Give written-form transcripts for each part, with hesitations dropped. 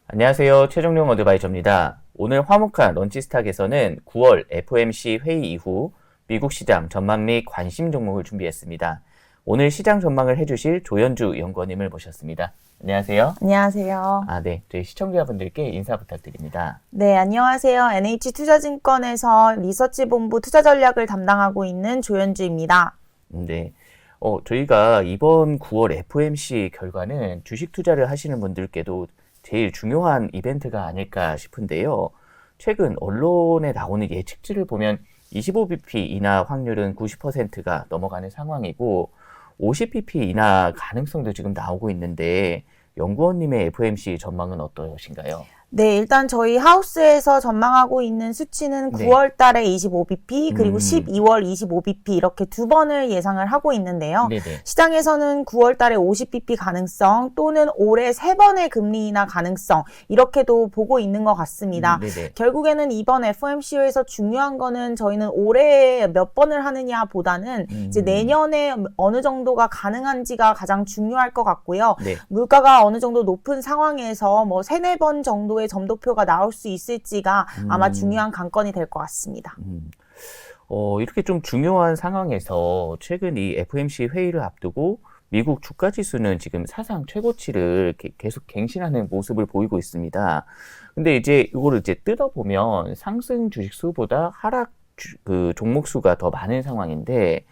안녕하세요. 최종용 어드바이저입니다. 오늘 화목한 런치스탁에서는 9월 FOMC 회의 이후 미국 시장 전망 및 관심 종목을 준비했습니다. 오늘 시장 전망을 해주실 조현주 연구원님을 모셨습니다. 안녕하세요. 안녕하세요. 네. 저희 시청자분들께 인사 부탁드립니다. 네, 안녕하세요. NH투자증권에서 리서치본부 투자 전략을 담당하고 있는 조현주입니다. 네. 저희가 이번 9월 FOMC 결과는 주식 투자를 하시는 분들께도 제일 중요한 이벤트가 아닐까 싶은데요. 최근 언론에 나오는 예측치를 보면 25bp 인하 확률은 90%가 넘어가는 상황이고 50bp 인하 가능성도 지금 나오고 있는데 연구원님의 FOMC 전망은 어떠신가요? 네, 일단 저희 하우스에서 전망하고 있는 수치는 네. 9월 달에 25bp, 그리고 12월 25bp 이렇게 두 번을 예상을 하고 있는데요. 네네. 시장에서는 9월 달에 50bp 가능성 또는 올해 3번의 금리 인하 가능성 이렇게도 보고 있는 것 같습니다. 네네. 결국에는 이번 FOMC에서 중요한 거는 저희는 올해 몇 번을 하느냐 보다는 이제 내년에 어느 정도가 가능한지가 가장 중요할 것 같고요. 네. 물가가 어느 정도 높은 상황에서 뭐 3-4번 정도의 점도표가 나올 수 있을지가 아마 중요한 관건이 될 것 같습니다. 이렇게 좀 중요한 상황에서 최근 이 FOMC 회의를 앞두고 미국 주가 지수는 지금 사상 최고치를 계속 갱신하는 모습을 보이고 있습니다. 근데 이제 이거를 이제 뜯어보면 상승 주식 수보다 하락 종목 수가 더 많은 상황인데,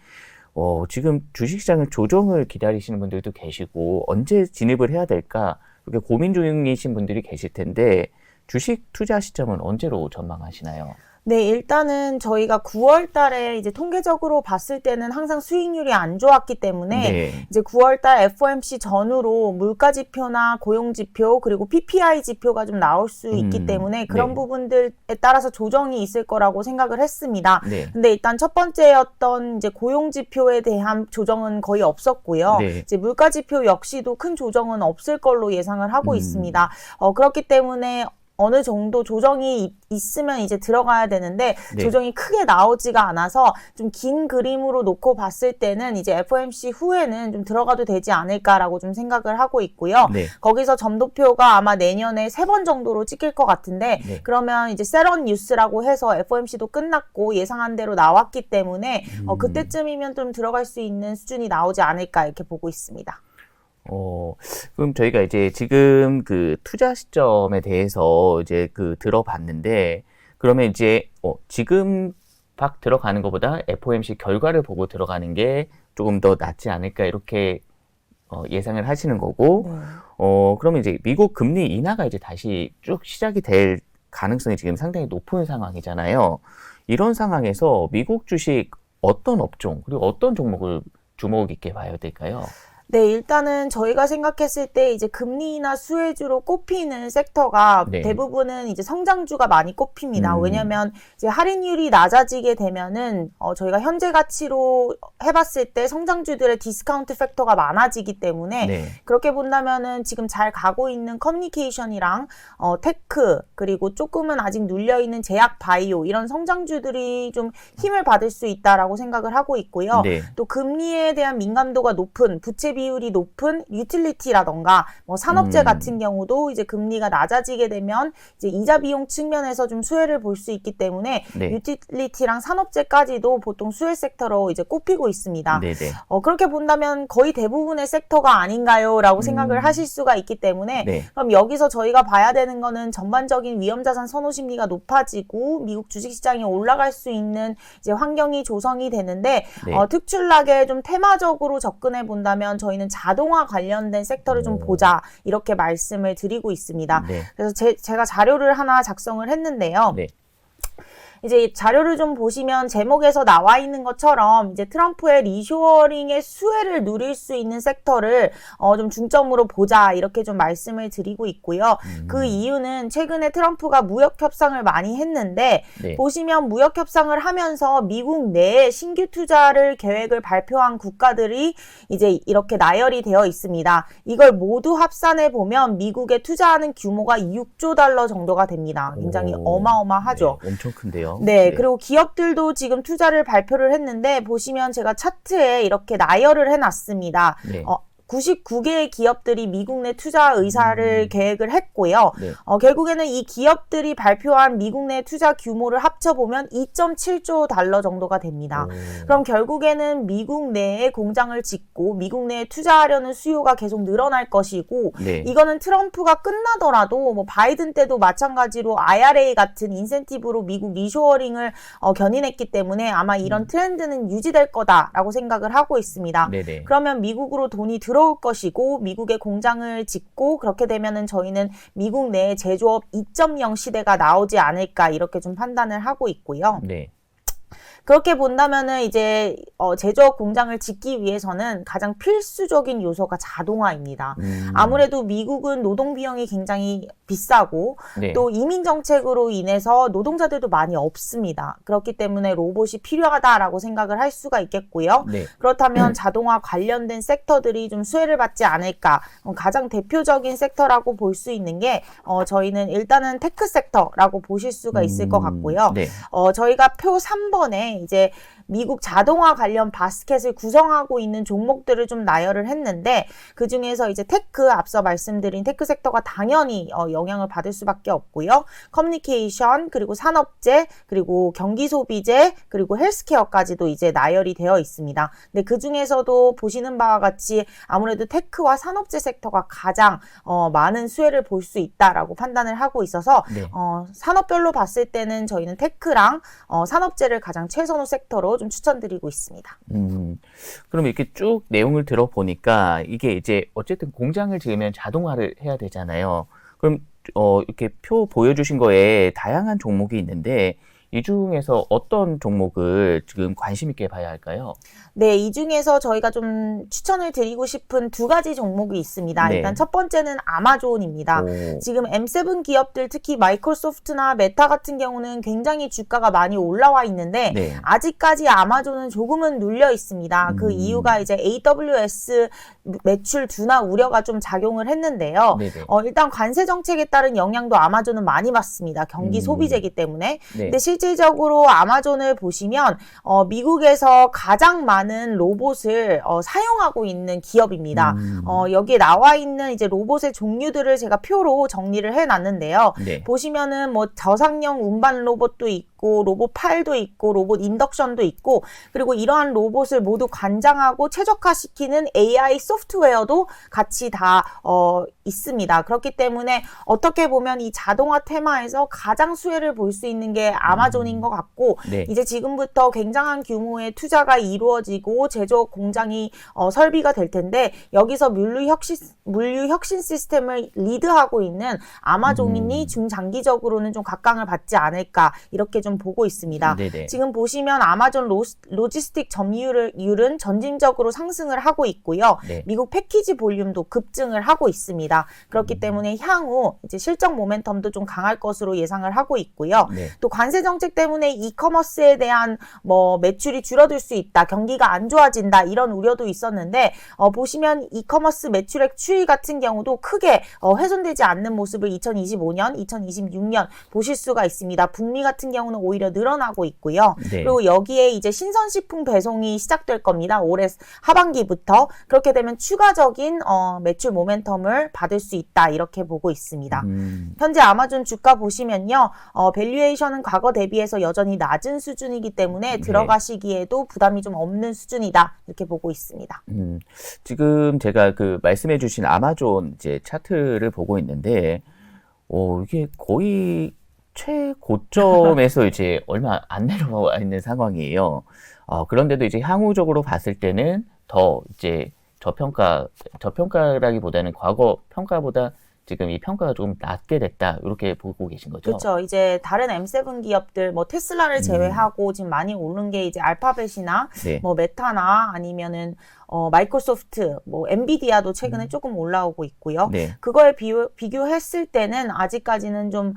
지금 주식시장을 조정을 기다리시는 분들도 계시고 언제 진입을 해야 될까 이렇게 고민 중이신 분들이 계실 텐데 주식 투자 시점은 언제로 전망하시나요? 네, 일단은 저희가 9월 달에 이제 통계적으로 봤을 때는 항상 수익률이 안 좋았기 때문에 네. 이제 9월 달 FOMC 전후로 물가 지표나 고용 지표 그리고 PPI 지표가 좀 나올 수 있기 때문에 그런 네. 부분들에 따라서 조정이 있을 거라고 생각을 했습니다. 네. 근데 일단 첫 번째였던 이제 고용 지표에 대한 조정은 거의 없었고요. 네. 이제 물가 지표 역시도 큰 조정은 없을 걸로 예상을 하고 있습니다. 그렇기 때문에 어느 정도 조정이 있으면 이제 들어가야 되는데 네. 조정이 크게 나오지가 않아서 좀 긴 그림으로 놓고 봤을 때는 이제 FOMC 후에는 좀 들어가도 되지 않을까라고 좀 생각을 하고 있고요. 네. 거기서 점도표가 아마 내년에 3번 정도로 찍힐 것 같은데 네. 그러면 이제 세런 뉴스라고 해서 FOMC도 끝났고 예상한 대로 나왔기 때문에 그때쯤이면 좀 들어갈 수 있는 수준이 나오지 않을까 이렇게 보고 있습니다. 그럼 저희가 이제 지금 그 투자 시점에 대해서 이제 들어봤는데, 그러면 이제, 지금 막 들어가는 것보다 FOMC 결과를 보고 들어가는 게 조금 더 낫지 않을까, 이렇게, 예상을 하시는 거고, 네. 그러면 이제 미국 금리 인하가 이제 다시 쭉 시작이 될 가능성이 지금 상당히 높은 상황이잖아요. 이런 상황에서 미국 주식 어떤 업종, 그리고 어떤 종목을 주목 있게 봐야 될까요? 네, 일단은 저희가 생각했을 때 이제 금리 인하 수혜주로 꼽히는 섹터가 네. 대부분은 이제 성장주가 많이 꼽힙니다. 왜냐면 이제 할인율이 낮아지게 되면은 저희가 현재 가치로 해봤을 때 성장주들의 디스카운트 팩터가 많아지기 때문에 네. 그렇게 본다면은 지금 잘 가고 있는 커뮤니케이션이랑 테크 그리고 조금은 아직 눌려있는 제약 바이오 이런 성장주들이 좀 힘을 받을 수 있다라고 생각을 하고 있고요. 네. 또 금리에 대한 민감도가 높은 부채 비율이 높은 유틸리티라던가 뭐 산업재 같은 경우도 이제 금리가 낮아지게 되면 이제 이자 비용 측면에서 좀 수혜를 볼 수 있기 때문에 네. 유틸리티랑 산업재까지도 보통 수혜 섹터로 이제 꼽히고 있습니다. 네네. 그렇게 본다면 거의 대부분의 섹터가 아닌가요?라고 생각을 하실 수가 있기 때문에 네. 그럼 여기서 저희가 봐야 되는 거는 전반적인 위험자산 선호 심리가 높아지고 미국 주식시장이 올라갈 수 있는 이제 환경이 조성이 되는데 네. 특출나게 좀 테마적으로 접근해 본다면 저희는 자동화 관련된 섹터를 좀 보자 이렇게 말씀을 드리고 있습니다. 네. 그래서 제가 자료를 하나 작성을 했는데요. 네. 이제 자료를 좀 보시면 제목에서 나와 있는 것처럼 이제 트럼프의 리쇼어링의 수혜를 누릴 수 있는 섹터를 좀 중점으로 보자 이렇게 좀 말씀을 드리고 있고요. 그 이유는 최근에 트럼프가 무역 협상을 많이 했는데 네. 보시면 무역 협상을 하면서 미국 내에 신규 투자를 계획을 발표한 국가들이 이제 이렇게 나열이 되어 있습니다. 이걸 모두 합산해 보면 미국에 투자하는 규모가 6조 달러 정도가 됩니다. 굉장히 어마어마하죠. 네, 엄청 큰데요. 네, 그리고 기업들도 지금 투자를 발표를 했는데 보시면 제가 차트에 이렇게 나열을 해놨습니다. 네. 99개의 기업들이 미국 내 투자 의사를 계획을 했고요. 네. 결국에는 이 기업들이 발표한 미국 내 투자 규모를 합쳐보면 2.7조 달러 정도가 됩니다. 그럼 결국에는 미국 내에 공장을 짓고 미국 내에 투자하려는 수요가 계속 늘어날 것이고 네. 이거는 트럼프가 끝나더라도 뭐 바이든 때도 마찬가지로 IRA 같은 인센티브로 미국 리쇼어링을 견인했기 때문에 아마 이런 트렌드는 유지될 거다라고 생각을 하고 있습니다. 네네. 그러면 미국으로 돈이 들어올 것이고 미국에 공장을 짓고 그렇게 되면은 저희는 미국 내에 제조업 2.0 시대가 나오지 않을까 이렇게 좀 판단을 하고 있고요. 네. 그렇게 본다면은 이제 제조업 공장을 짓기 위해서는 가장 필수적인 요소가 자동화입니다. 아무래도 미국은 노동 비용이 굉장히 비싸고 네. 또 이민 정책으로 인해서 노동자들도 많이 없습니다. 그렇기 때문에 로봇이 필요하다라고 생각을 할 수가 있겠고요. 네. 그렇다면 자동화 관련된 섹터들이 좀 수혜를 받지 않을까. 가장 대표적인 섹터라고 볼 수 있는 게 저희는 일단은 테크 섹터라고 보실 수가 있을 것 같고요. 네. 저희가 표 3번에 이제 미국 자동화 관련 바스켓을 구성하고 있는 종목들을 좀 나열을 했는데 그 중에서 이제 테크 앞서 말씀드린 테크 섹터가 당연히 영향을 받을 수밖에 없고요. 커뮤니케이션 그리고 산업재 그리고 경기소비재 그리고 헬스케어까지도 이제 나열이 되어 있습니다. 근데 그 중에서도 보시는 바와 같이 아무래도 테크와 산업재 섹터가 가장 많은 수혜를 볼 수 있다라고 판단을 하고 있어서 네. 산업별로 봤을 때는 저희는 테크랑 산업재를 가장 최선호 섹터로 좀 추천드리고 있습니다. 그럼 이렇게 쭉 내용을 들어보니까 이게 이제 어쨌든 공장을 지으면 자동화를 해야 되잖아요. 그럼 이렇게 표 보여주신 거에 다양한 종목이 있는데 이 중에서 어떤 종목을 지금 관심 있게 봐야 할까요? 네, 이 중에서 저희가 좀 추천을 드리고 싶은 두 가지 종목이 있습니다. 네. 일단 첫 번째는 아마존입니다. 오. 지금 M7 기업들 특히 마이크로소프트나 메타 같은 경우는 굉장히 주가가 많이 올라와 있는데 네. 아직까지 아마존은 조금은 눌려 있습니다. 그 이유가 이제 AWS 매출 둔화 우려가 좀 작용을 했는데요. 네네. 일단 관세 정책에 따른 영향도 아마존은 많이 받습니다. 경기 소비재이기 때문에. 네. 근데 실질적으로 아마존을 보시면 미국에서 가장 많은 로봇을 사용하고 있는 기업입니다. 여기에 나와 있는 이제 로봇의 종류들을 제가 표로 정리를 해놨는데요. 네. 보시면은 뭐 저상형 운반 로봇도 있고 로봇 팔도 있고 로봇 인덕션도 있고 그리고 이러한 로봇을 모두 관장하고 최적화시키는 AI 소프트웨어도 같이 다 있습니다. 그렇기 때문에 어떻게 보면 이 자동화 테마에서 가장 수혜를 볼 수 있는 게 아마존인 것 같고 네. 이제 지금부터 굉장한 규모의 투자가 이루어지고 제조업 공장이 설비가 될 텐데 여기서 물류 혁신 시스템을 리드하고 있는 아마존이 중장기적으로는 좀 각광을 받지 않을까 이렇게 좀 보고 있습니다. 네네. 지금 보시면 아마존 로지스틱 점유율은 전진적으로 상승을 하고 있고요. 네. 미국 패키지 볼륨도 급증을 하고 있습니다. 그렇기 때문에 향후 이제 실적 모멘텀도 좀 강할 것으로 예상을 하고 있고요. 네. 또 관세 정책 때문에 이커머스에 대한 뭐 매출이 줄어들 수 있다, 경기가 안 좋아진다 이런 우려도 있었는데 보시면 이커머스 매출액 추이 같은 경우도 크게 훼손되지 않는 모습을 2025년, 2026년 보실 수가 있습니다. 북미 같은 경우는 오히려 늘어나고 있고요. 네. 그리고 여기에 이제 신선식품 배송이 시작될 겁니다. 올해 하반기부터. 그렇게 되면 추가적인 매출 모멘텀을 받을 수 있다 이렇게 보고 있습니다. 현재 아마존 주가 보시면요. 밸류에이션은 과거 대비해서 여전히 낮은 수준이기 때문에 들어가시기에도 부담이 좀 없는 수준이다 이렇게 보고 있습니다. 지금 제가 그 말씀해주신 아마존 이제 차트를 보고 있는데, 이게 거의 최고점에서 이제 얼마 안 내려와 있는 상황이에요. 그런데도 이제 향후적으로 봤을 때는 더 이제 저평가라기보다는 과거 평가보다 지금 이 평가가 조금 낮게 됐다 이렇게 보고 계신 거죠? 그렇죠. 이제 다른 M7 기업들 뭐 테슬라를 제외하고 지금 많이 오른 게 이제 알파벳이나 네. 뭐 메타나 아니면은 마이크로소프트, 뭐 엔비디아도 최근에 조금 올라오고 있고요. 네. 그거에 비교했을 때는 아직까지는 좀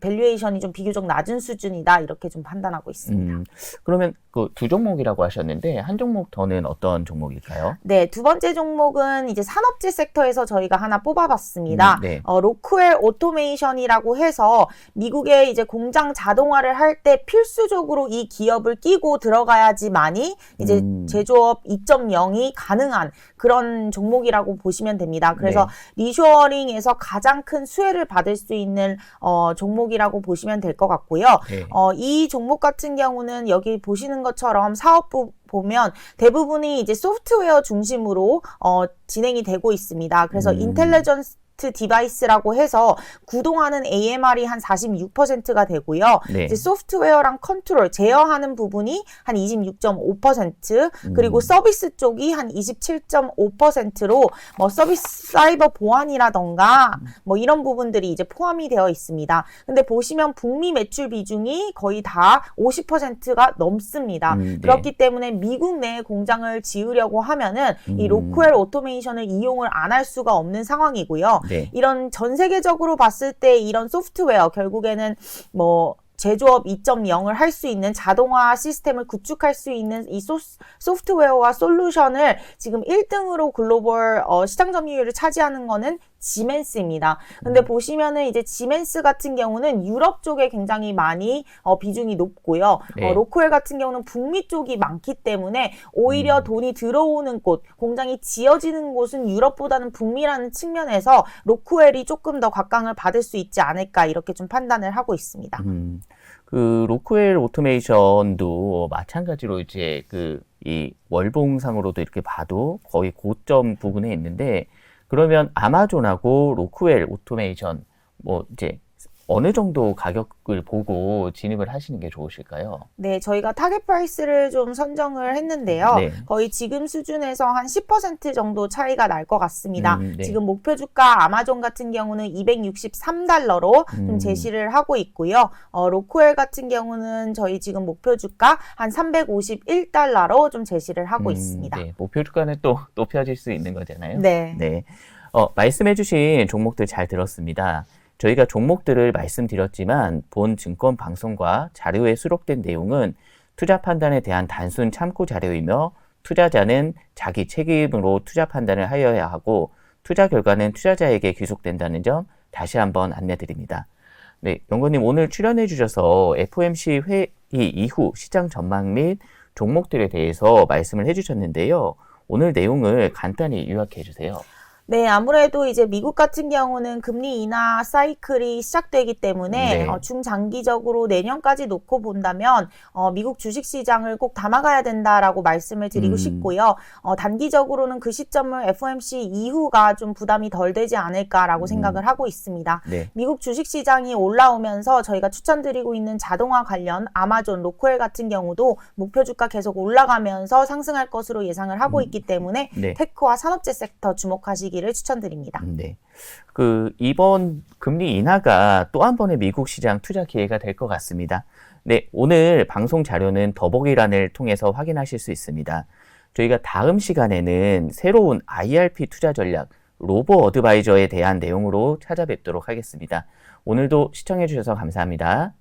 밸류에이션이 좀 비교적 낮은 수준이다 이렇게 좀 판단하고 있습니다. 그러면 그 두 종목이라고 하셨는데 한 종목 더는 어떤 종목일까요? 네, 두 번째 종목은 이제 산업재 섹터에서 저희가 하나 뽑아봤습니다. 네. 로크웰 오토메이션이라고 해서 미국의 이제 공장 자동화를 할 때 필수적으로 이 기업을 끼고 들어가야지만이 이제 제조업 제조업 2.0이 가능한 그런 종목이라고 보시면 됩니다. 그래서 리쇼어링에서 가장 큰 수혜를 받을 수 있는 종목이라고 보시면 될 것 같고요. 네. 이 종목 같은 경우는 여기 보시는 것처럼 사업부 보면 대부분이 이제 소프트웨어 중심으로 진행이 되고 있습니다. 그래서 인텔리전스 디바이스라고 해서 구동하는 AMR이 한 46%가 되고요. 네. 이제 소프트웨어랑 컨트롤, 제어하는 부분이 한 26.5%, 그리고 서비스 쪽이 한 27.5%로 뭐 서비스 사이버 보안이라던가 뭐 이런 부분들이 이제 포함이 되어 있습니다. 근데 보시면 북미 매출 비중이 거의 다 50%가 넘습니다. 네. 그렇기 때문에 미국 내에 공장을 지으려고 하면은 이 로크웰 오토메이션을 이용을 안 할 수가 없는 상황이고요. 네. 이런 전 세계적으로 봤을 때 이런 소프트웨어 결국에는 뭐 제조업 2.0을 할 수 있는 자동화 시스템을 구축할 수 있는 이 소프트웨어와 솔루션을 지금 1등으로 글로벌 시장 점유율을 차지하는 거는 지멘스입니다. 근데 보시면은 이제 지멘스 같은 경우는 유럽 쪽에 굉장히 많이 비중이 높고요. 네. 로크웰 같은 경우는 북미 쪽이 많기 때문에 오히려 돈이 들어오는 곳, 공장이 지어지는 곳은 유럽보다는 북미라는 측면에서 로크웰이 조금 더 각광을 받을 수 있지 않을까 이렇게 좀 판단을 하고 있습니다. 그 로크웰 오토메이션도 마찬가지로 이제 이 월봉상으로도 이렇게 봐도 거의 고점 부근에 있는데, 그러면 아마존하고 로크웰 오토메이션 뭐 이제 어느 정도 가격을 보고 진입을 하시는 게 좋으실까요? 네, 저희가 타겟 프라이스를 좀 선정을 했는데요. 네. 거의 지금 수준에서 한 10% 정도 차이가 날 것 같습니다. 네. 지금 목표 주가 아마존 같은 경우는 263달러로 좀 제시를 하고 있고요. 로크웰 같은 경우는 저희 지금 목표 주가 한 351달러로 좀 제시를 하고 있습니다. 네. 목표 주가는 또 높여질 수 있는 거잖아요. 네. 네. 말씀해주신 종목들 잘 들었습니다. 저희가 종목들을 말씀드렸지만 본 증권 방송과 자료에 수록된 내용은 투자 판단에 대한 단순 참고 자료이며 투자자는 자기 책임으로 투자 판단을 하여야 하고 투자 결과는 투자자에게 귀속된다는 점 다시 한번 안내드립니다. 네, 연구님 오늘 출연해 주셔서 FOMC 회의 이후 시장 전망 및 종목들에 대해서 말씀을 해주셨는데요. 오늘 내용을 간단히 요약해 주세요. 네, 아무래도 이제 미국 같은 경우는 금리 인하 사이클이 시작되기 때문에 네. 중장기적으로 내년까지 놓고 본다면 미국 주식시장을 꼭 담아가야 된다라고 말씀을 드리고 싶고요. 단기적으로는 그 시점을 FOMC 이후가 좀 부담이 덜 되지 않을까라고 생각을 하고 있습니다. 네. 미국 주식시장이 올라오면서 저희가 추천드리고 있는 자동화 관련 아마존, 로크웰 같은 경우도 목표 주가 계속 올라가면서 상승할 것으로 예상을 하고 있기 때문에 네. 테크와 산업재 섹터 주목하시기를 추천드립니다. 네. 이번 금리 인하가 또 한 번의 미국 시장 투자 기회가 될 것 같습니다. 네. 오늘 방송 자료는 더보기란을 통해서 확인하실 수 있습니다. 저희가 다음 시간에는 새로운 IRP 투자 전략, 로보 어드바이저에 대한 내용으로 찾아뵙도록 하겠습니다. 오늘도 시청해 주셔서 감사합니다.